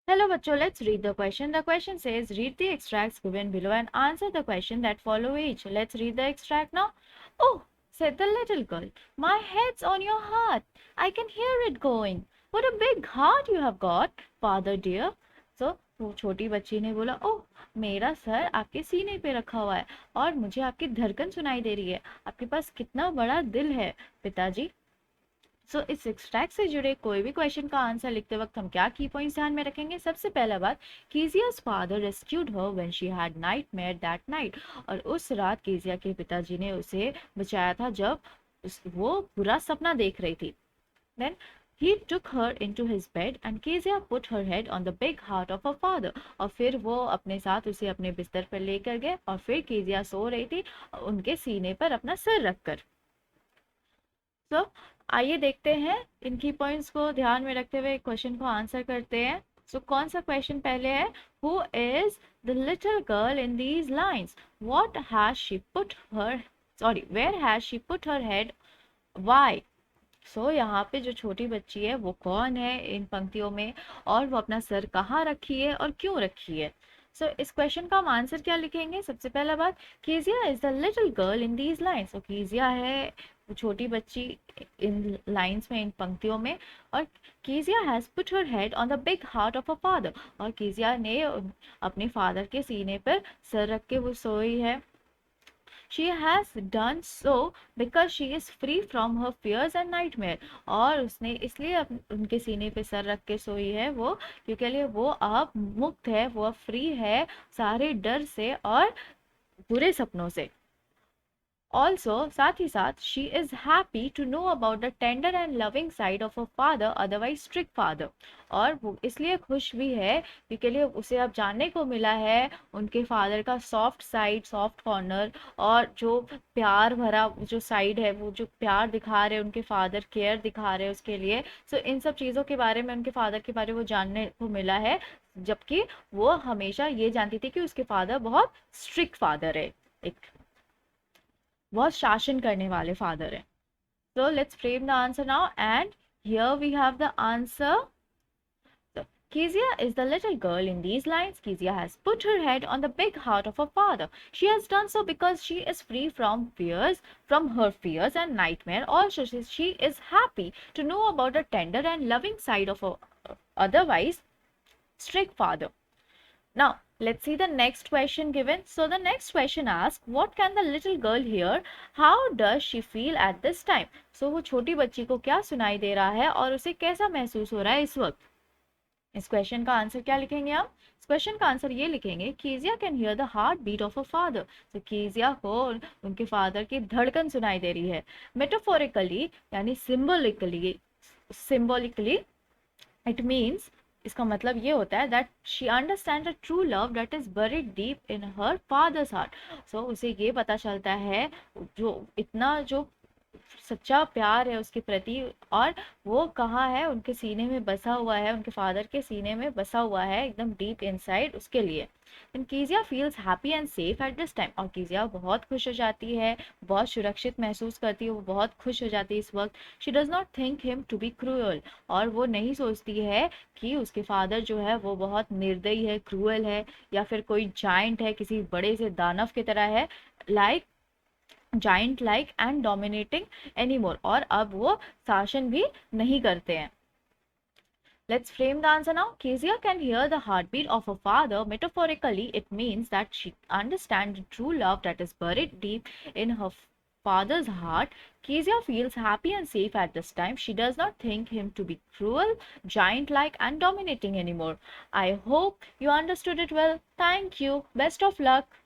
Hello bachcho, let's read the question. The question says, read the extracts given below and answer the question that follow each. Let's read the extract now. Oh, said the little girl, my head's on your heart. I can hear it going. What a big heart you have got, father dear. So वो छोटी बच्ची ने बोला, ओह मेरा sir आपके सीने पे रखा हुआ है और मुझे आपकी धड़कन सुनाई दे रही है. आपके पास कितना बड़ा दिल है पिताजी. सो इस एक्सट्रैक्ट से जुड़े कोई भी क्वेश्चन का आंसर लिखते वक्त हम क्या की पॉइंट्स ध्यान में रखेंगे. सबसे पहला बात, Kezia's father rescued her when she had nightmare that night. और उस रात कीजिया के पिताजी ने उसे बचाया था जब वो बुरा सपना देख रही थी. Then he took her into his bed and Kezia put her head on the big heart of her father. और फिर वो अपने साथ उसे अपने बिस्तर पर लेकर गए और फिर कीजिया सो रही थी उनके सीने पर अपना सिर रखकर. तो आइए देखते हैं इनकी पॉइंट्स को ध्यान में रखते हुए क्वेश्चन को आंसर करते हैं. सो कौन सा क्वेश्चन पहले है. Who is the little girl in these lines. What has she put her where has she put her head. Why. So यहाँ पे जो छोटी बच्ची है वो कौन है इन पंक्तियों में और वो अपना सर कहाँ रखी है और क्यों रखी है. सो इस क्वेश्चन का हम आंसर क्या लिखेंगे. सबसे पहला बात, Kezia is the little girl in these lines. तो कीजिया है वो छोटी बच्ची इन लाइन्स में इन पंक्तियों में. और Kezia has put her head on the big heart of a father. और कीजिया ने अपने फादर के सीने पर सर रख के वो सोई है. She has done so because she is free from her fears and nightmare. और उसने इसलिए उनके सीने पे सर रख के सोई है वो क्योंकि वो अब मुक्त है, वो अब फ्री है सारे डर से और बुरे सपनों से. Also, साथ ही साथ, she is happy to know about the tender and loving side of her father, otherwise strict father. और वो इसलिए खुश भी है क्योंकि उसे अब जानने को मिला है उनके फादर का सॉफ्ट साइड, सॉफ्ट कॉर्नर और जो प्यार भरा जो साइड है, वो जो प्यार दिखा रहे उनके फादर, केयर दिखा रहे उसके लिए. सो इन सब चीज़ों के बारे में उनके फादर के बारे में वो जानने को मिला है. जबकि वो हमेशा ये जानती थी कि उसके फादर बहुत स्ट्रिक्ट फादर है, एक बहुत शासन करने वाले फादर हैं. So let's frame the answer now, and here we have the answer. So, Kezia is the little girl in these lines. Kezia has put her head on the big heart of her father. She has done so because she is free from her fears and nightmare. Also, she is happy to know about the tender and loving side of her otherwise strict father. Now, let's see the next question given. So, the next question asks, what can the little girl hear? How does she feel at this time? So, वो छोटी बच्ची को क्या सुनाई दे रहा है और उसे कैसा महसूस हो रहा है इस वक्त. इस क्वेश्चन का आंसर क्या लिखेंगे हम. इस क्वेश्चन का आंसर ये लिखेंगे, Kezia can hear the heart beat of a father. तो कीजिया को उनके फादर की धड़कन सुनाई दे रही है. मेटाफोरिकली यानी सिंबॉलिकली इट मीन्स, इसका मतलब ये होता है that she understand the true love that is buried deep in her father's heart. So उसे ये पता चलता है जो इतना जो सच्चा प्यार है उसके प्रति और वो कहाँ है, उनके सीने में बसा हुआ है, उनके फादर के सीने में बसा हुआ है एकदम डीप इनसाइड उसके लिए. And Kezia feels happy and safe at this time. और कीजिया बहुत खुश हो जाती है, बहुत सुरक्षित महसूस करती है, वो बहुत खुश हो जाती है इस वक्त. She does not think him to be cruel. और वो नहीं सोचती है कि उसके फादर जो है वो बहुत निर्दयी है, क्रूअल है या फिर कोई जाइंट है, किसी बड़े से दानव की तरह है, like giant like and dominating anymore. और अब वो शासन भी नहीं करते हैं. Let's frame the answer now. Kezia can hear the heartbeat of her father. Metaphorically, it means that she understands the true love that is buried deep in her father's heart. Kezia feels happy and safe at this time. She does not think him to be cruel, giant-like and dominating anymore. I hope you understood it well. Thank you. Best of luck.